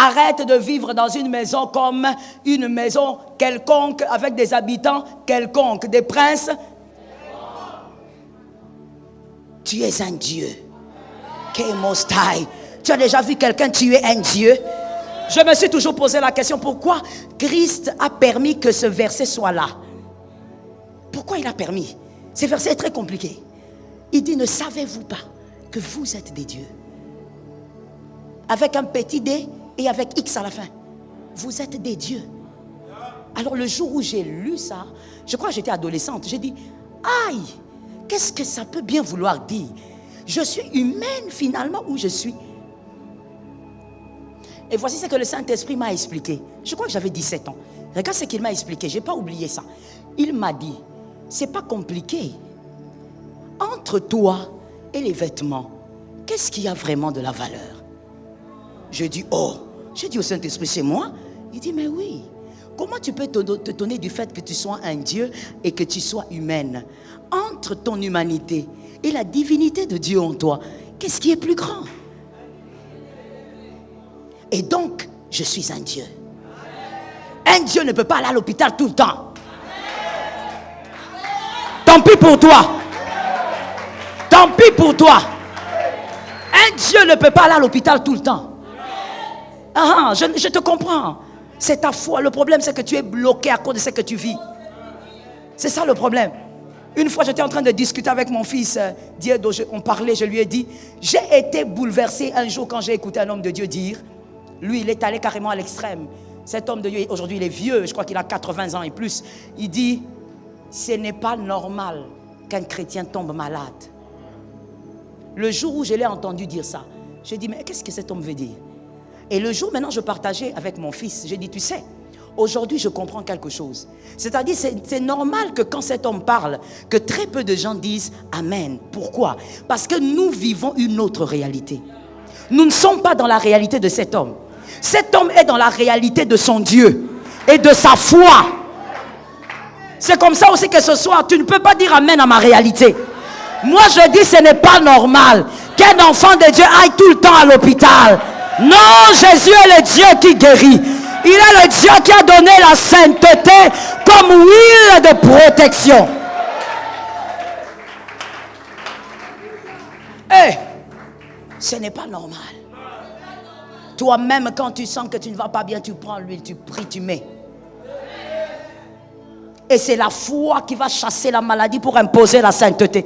Arrête de vivre dans une maison comme une maison quelconque, avec des habitants quelconques, des princes. Tu es un Dieu. Tu as déjà vu quelqu'un tuer un Dieu? Je me suis toujours posé la question, pourquoi Christ a permis que ce verset soit là? Pourquoi il a permis? Ce verset est très compliqué. Il dit, ne savez-vous pas que vous êtes des dieux? Avec un petit D et avec X à la fin. Vous êtes des dieux. Alors le jour où j'ai lu ça, je crois que j'étais adolescente, j'ai dit, aïe, qu'est-ce que ça peut bien vouloir dire? Je suis humaine finalement ou je suis? Et voici ce que le Saint-Esprit m'a expliqué. Je crois que j'avais 17 ans. Regarde ce qu'il m'a expliqué, je n'ai pas oublié ça. Il m'a dit, c'est pas compliqué. Entre toi et les vêtements, qu'est-ce qui a vraiment de la valeur? Je dis, oh, j'ai dit au Saint-Esprit, c'est moi? Il dit, mais oui. Comment tu peux te donner du fait que tu sois un Dieu et que tu sois humaine? Entre ton humanité et la divinité de Dieu en toi, qu'est-ce qui est plus grand? Et donc, je suis un Dieu. Un Dieu ne peut pas aller à l'hôpital tout le temps. Tant pis pour toi. Tant pis pour toi. Un Dieu ne peut pas aller à l'hôpital tout le temps. Ah, je te comprends. C'est ta foi. Le problème, c'est que tu es bloqué à cause de ce que tu vis. C'est ça le problème. Une fois, j'étais en train de discuter avec mon fils, Dieu, on parlait, je lui ai dit, j'ai été bouleversé un jour quand j'ai écouté un homme de Dieu dire, lui, il est allé carrément à l'extrême. Cet homme de Dieu, aujourd'hui, il est vieux, je crois qu'il a 80 ans et plus. Il dit, ce n'est pas normal qu'un chrétien tombe malade. Le jour où je l'ai entendu dire ça, j'ai dit, mais qu'est-ce que cet homme veut dire? Et le jour, maintenant, je partageais avec mon fils, j'ai dit, tu sais, aujourd'hui, je comprends quelque chose. C'est-à-dire, c'est normal que quand cet homme parle, que très peu de gens disent Amen. Pourquoi? Parce que nous vivons une autre réalité. Nous ne sommes pas dans la réalité de cet homme. Cet homme est dans la réalité de son Dieu et de sa foi. C'est comme ça aussi que ce soir, tu ne peux pas dire Amen à ma réalité. Moi, je dis, ce n'est pas normal qu'un enfant de Dieu aille tout le temps à l'hôpital. Non, Jésus est le Dieu qui guérit. Il est le Dieu qui a donné la sainteté comme huile de protection. Eh, ce n'est pas normal. Toi-même, quand tu sens que tu ne vas pas bien, tu prends l'huile, tu pries, tu mets. Et c'est la foi qui va chasser la maladie pour imposer la sainteté.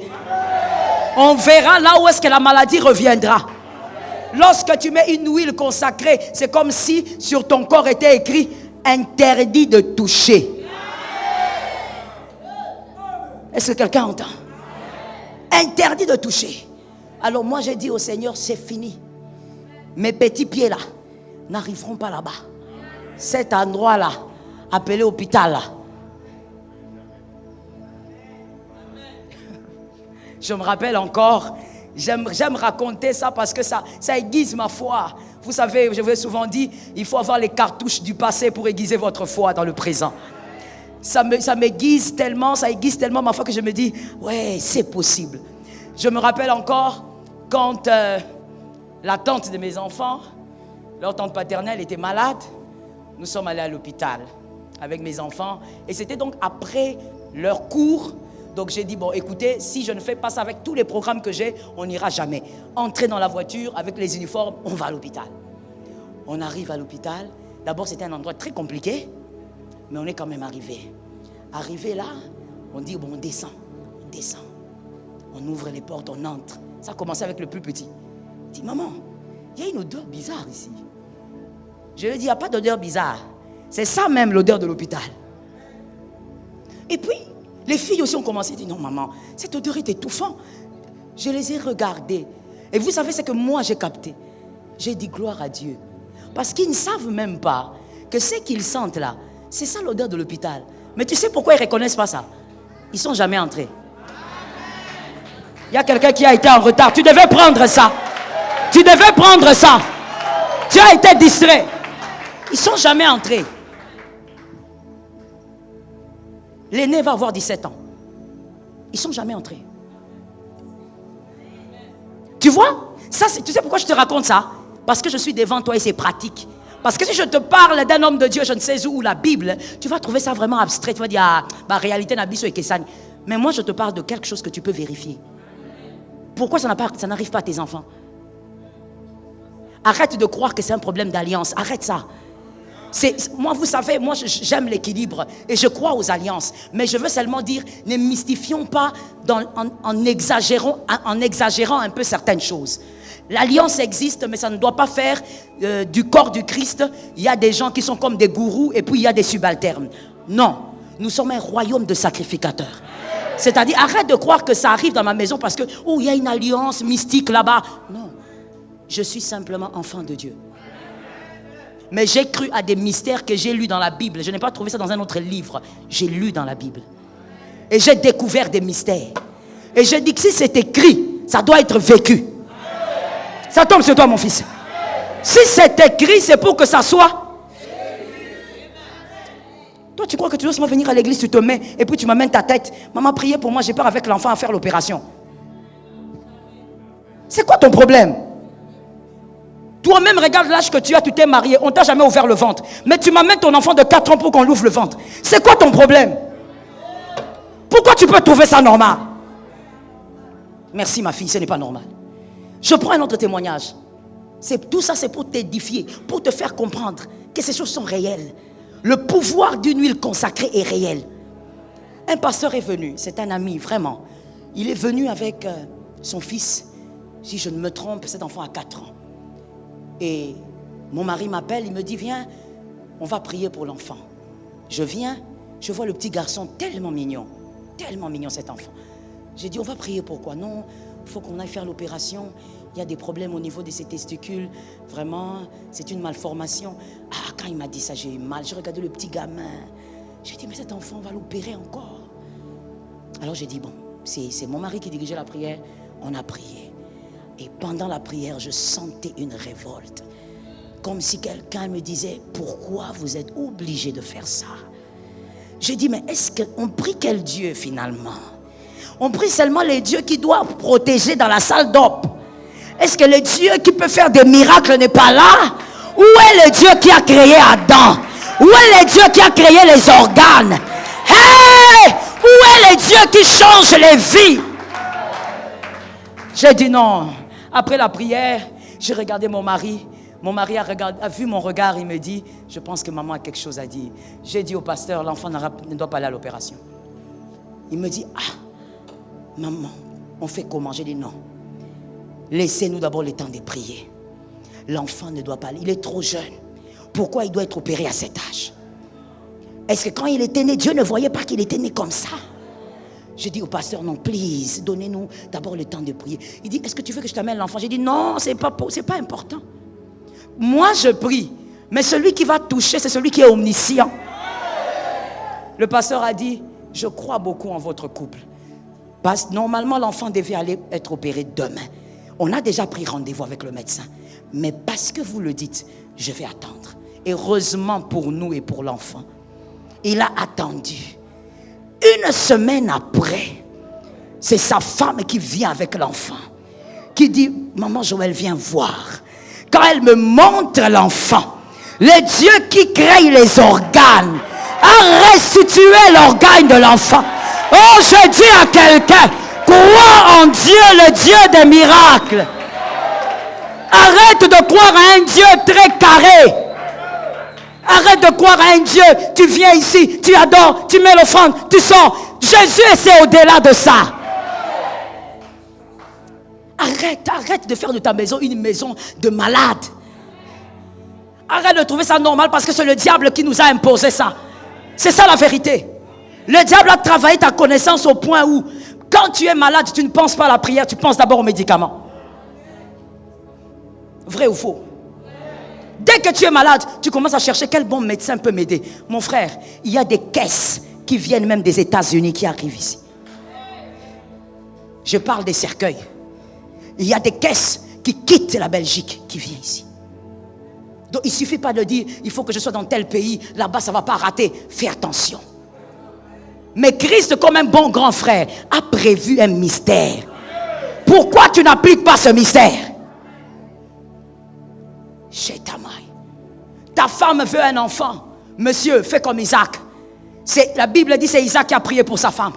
On verra là où est-ce que la maladie reviendra. Lorsque tu mets une huile consacrée, c'est comme si sur ton corps était écrit « Interdit de toucher ». Est-ce que quelqu'un entend? Interdit de toucher. Alors moi j'ai dit au Seigneur, c'est fini. Mes petits pieds là n'arriveront pas là-bas. Cet endroit là, appelé hôpital là. Je me rappelle encore, j'aime raconter ça parce que ça aiguise ma foi. Vous savez, je vous ai souvent dit, il faut avoir les cartouches du passé pour aiguiser votre foi dans le présent. Ça m'aiguise tellement, ça aiguise tellement ma foi que je me dis, ouais, c'est possible. Je me rappelle encore quand la tante de mes enfants, leur tante paternelle était malade, nous sommes allés à l'hôpital avec mes enfants et c'était donc après leur cours. Donc j'ai dit, bon écoutez, si je ne fais pas ça avec tous les programmes que j'ai, on n'ira jamais. Entrez dans la voiture avec les uniformes, on va à l'hôpital. On arrive à l'hôpital. D'abord c'était un endroit très compliqué, mais on est quand même arrivé. Arrivé là, on dit, bon on descend, on ouvre les portes, on entre. Ça a commencé avec le plus petit. Il dit, maman, il y a une odeur bizarre ici. Je lui ai dit, il n'y a pas d'odeur bizarre. C'est ça même l'odeur de l'hôpital. Et puis, les filles aussi ont commencé à dire, non maman, cette odeur est étouffante. Je les ai regardées. Et vous savez ce que moi j'ai capté? J'ai dit gloire à Dieu. Parce qu'ils ne savent même pas que ce qu'ils sentent là, c'est ça l'odeur de l'hôpital. Mais tu sais pourquoi ils ne reconnaissent pas ça? Ils ne sont jamais entrés. Il y a quelqu'un qui a été en retard. Tu devais prendre ça. Tu devais prendre ça. Tu as été distrait. Ils ne sont jamais entrés. L'aîné va avoir 17 ans. Ils ne sont jamais entrés. Tu vois? Ça, tu sais pourquoi je te raconte ça? Parce que je suis devant toi et c'est pratique. Parce que si je te parle d'un homme de Dieu, je ne sais où, la Bible, tu vas trouver ça vraiment abstrait. Tu vas dire, ah, bah, réalité n'a et Kessani. Mais moi, je te parle de quelque chose que tu peux vérifier. Pourquoi ça n'arrive pas à tes enfants? Arrête de croire que c'est un problème d'alliance. Arrête ça. Moi, vous savez, moi, j'aime l'équilibre et je crois aux alliances. Mais je veux seulement dire, ne mystifions pas en exagérant un peu certaines choses. L'alliance existe, mais ça ne doit pas faire du corps du Christ. Il y a des gens qui sont comme des gourous et puis il y a des subalternes. Non, nous sommes un royaume de sacrificateurs. C'est-à-dire, arrête de croire que ça arrive dans ma maison parce que, oh, il y a une alliance mystique là-bas. Non, je suis simplement enfant de Dieu. Mais j'ai cru à des mystères que j'ai lus dans la Bible. Je n'ai pas trouvé ça dans un autre livre. J'ai lu dans la Bible. Et j'ai découvert des mystères. Et je dis que si c'est écrit, ça doit être vécu. Ça tombe sur toi, mon fils. Si c'est écrit, c'est pour que ça soit. Toi, tu crois que tu dois seulement venir à l'église, tu te mets, et puis tu m'amènes ta tête. Maman, priez pour moi, j'ai peur avec l'enfant à faire l'opération. C'est quoi ton problème? Toi-même, regarde l'âge que tu as, tu t'es marié, on ne t'a jamais ouvert le ventre. Mais tu m'amènes ton enfant de 4 ans pour qu'on l'ouvre le ventre. C'est quoi ton problème? Pourquoi tu peux trouver ça normal? Merci ma fille, ce n'est pas normal. Je prends un autre témoignage. Tout ça, c'est pour t'édifier, pour te faire comprendre que ces choses sont réelles. Le pouvoir d'une huile consacrée est réel. Un pasteur est venu, c'est un ami, vraiment. Il est venu avec son fils, si je ne me trompe, cet enfant a 4 ans. Et mon mari m'appelle, il me dit, viens, on va prier pour l'enfant. Je viens, je vois le petit garçon tellement mignon cet enfant. J'ai dit, on va prier pourquoi? Non, il faut qu'on aille faire l'opération. Il y a des problèmes au niveau de ses testicules. Vraiment, c'est une malformation. Ah, quand il m'a dit ça, j'ai eu mal. J'ai regardé le petit gamin. J'ai dit, mais cet enfant, on va l'opérer encore. Alors j'ai dit, bon, c'est mon mari qui dirigeait la prière. On a prié. Et pendant la prière, je sentais une révolte. Comme si quelqu'un me disait, pourquoi vous êtes obligé de faire ça? J'ai dit, mais est-ce qu'on prie quel Dieu finalement? On prie seulement les dieux qui doivent protéger dans la salle d'op. Est-ce que le Dieu qui peut faire des miracles n'est pas là? Où est le Dieu qui a créé Adam? Où est le Dieu qui a créé les organes? Hey! Où est le Dieu qui change les vies? J'ai dit non. Après la prière, j'ai regardé mon mari. Mon mari a vu mon regard, il me dit, je pense que maman a quelque chose à dire. J'ai dit au pasteur, l'enfant ne doit pas aller à l'opération. Il me dit, ah, maman, on fait comment? J'ai dit non. Laissez-nous d'abord le temps de prier. L'enfant ne doit pas aller, il est trop jeune. Pourquoi il doit être opéré à cet âge? Est-ce que quand il était né, Dieu ne voyait pas qu'il était né comme ça? J'ai dit au pasteur, non, please, donnez-nous d'abord le temps de prier. Il dit, est-ce que tu veux que je t'amène l'enfant? J'ai dit, non, c'est pas important. Moi, je prie. Mais celui qui va toucher, c'est celui qui est omniscient. Le pasteur a dit, je crois beaucoup en votre couple. Parce que normalement, l'enfant devait aller être opéré demain. On a déjà pris rendez-vous avec le médecin. Mais parce que vous le dites, je vais attendre. Heureusement pour nous et pour l'enfant. Il a attendu. Une semaine après, c'est sa femme qui vient avec l'enfant. Qui dit, maman Joël, viens voir. Quand elle me montre l'enfant, le Dieu qui crée les organes a restitué l'organe de l'enfant. Oh, je dis à quelqu'un, crois en Dieu, le Dieu des miracles. Arrête de croire à un Dieu très carré. Arrête de croire à un Dieu. Tu viens ici, tu adores, tu mets l'offrande, tu sors. Jésus, c'est au-delà de ça. Arrête de faire de ta maison une maison de malades. Arrête de trouver ça normal parce que c'est le diable qui nous a imposé ça. C'est ça la vérité. Le diable a travaillé ta connaissance au point où, quand tu es malade, tu ne penses pas à la prière, tu penses d'abord aux médicaments. Vrai ou faux? Dès que tu es malade, tu commences à chercher quel bon médecin peut m'aider. Mon frère, il y a des caisses qui viennent même des États-Unis qui arrivent ici. Je parle des cercueils. Il y a des caisses qui quittent la Belgique qui viennent ici. Donc il ne suffit pas de dire, il faut que je sois dans tel pays, là-bas ça ne va pas rater. Fais attention. Mais Christ, comme un bon grand frère, a prévu un mystère. Pourquoi tu n'appliques pas ce mystère? Ta femme veut un enfant. Monsieur, fais comme Isaac. La Bible dit c'est Isaac qui a prié pour sa femme.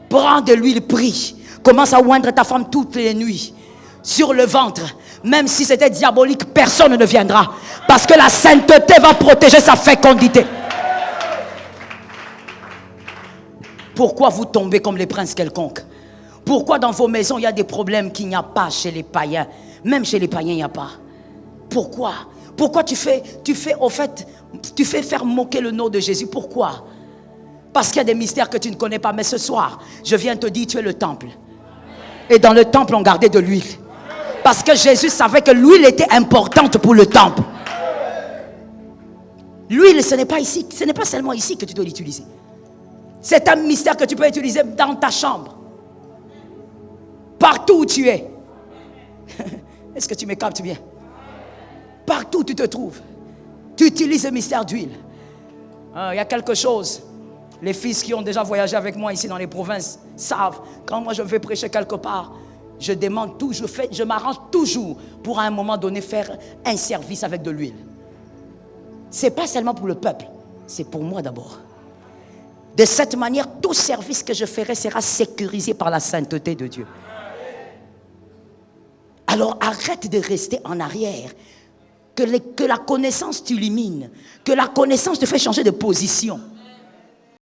Prends de l'huile, prie. Commence à oindre ta femme toutes les nuits. Sur le ventre. Même si c'était diabolique, personne ne viendra. Parce que la sainteté va protéger sa fécondité. Pourquoi vous tombez comme les princes quelconques? Pourquoi dans vos maisons il y a des problèmes qu'il n'y a pas chez les païens? Même chez les païens il n'y a pas. Pourquoi? Pourquoi tu fais faire moquer le nom de Jésus? Pourquoi? Parce qu'il y a des mystères que tu ne connais pas. Mais ce soir, je viens te dire, tu es le temple. Et dans le temple, on gardait de l'huile. Parce que Jésus savait que l'huile était importante pour le temple. L'huile, ce n'est pas ici. Ce n'est pas seulement ici que tu dois l'utiliser. C'est un mystère que tu peux utiliser dans ta chambre. Partout où tu es. Est-ce que tu me captes bien? Partout où tu te trouves, tu utilises le mystère d'huile. Il y a quelque chose. Les fils qui ont déjà voyagé avec moi ici dans les provinces savent. Quand moi je vais prêcher quelque part, je demande tout, je m'arrange toujours pour à un moment donné faire un service avec de l'huile. Ce n'est pas seulement pour le peuple, c'est pour moi d'abord. De cette manière, tout service que je ferai sera sécurisé par la sainteté de Dieu. Alors arrête de rester en arrière. Que la connaissance t'illumine. Que la connaissance te fait changer de position.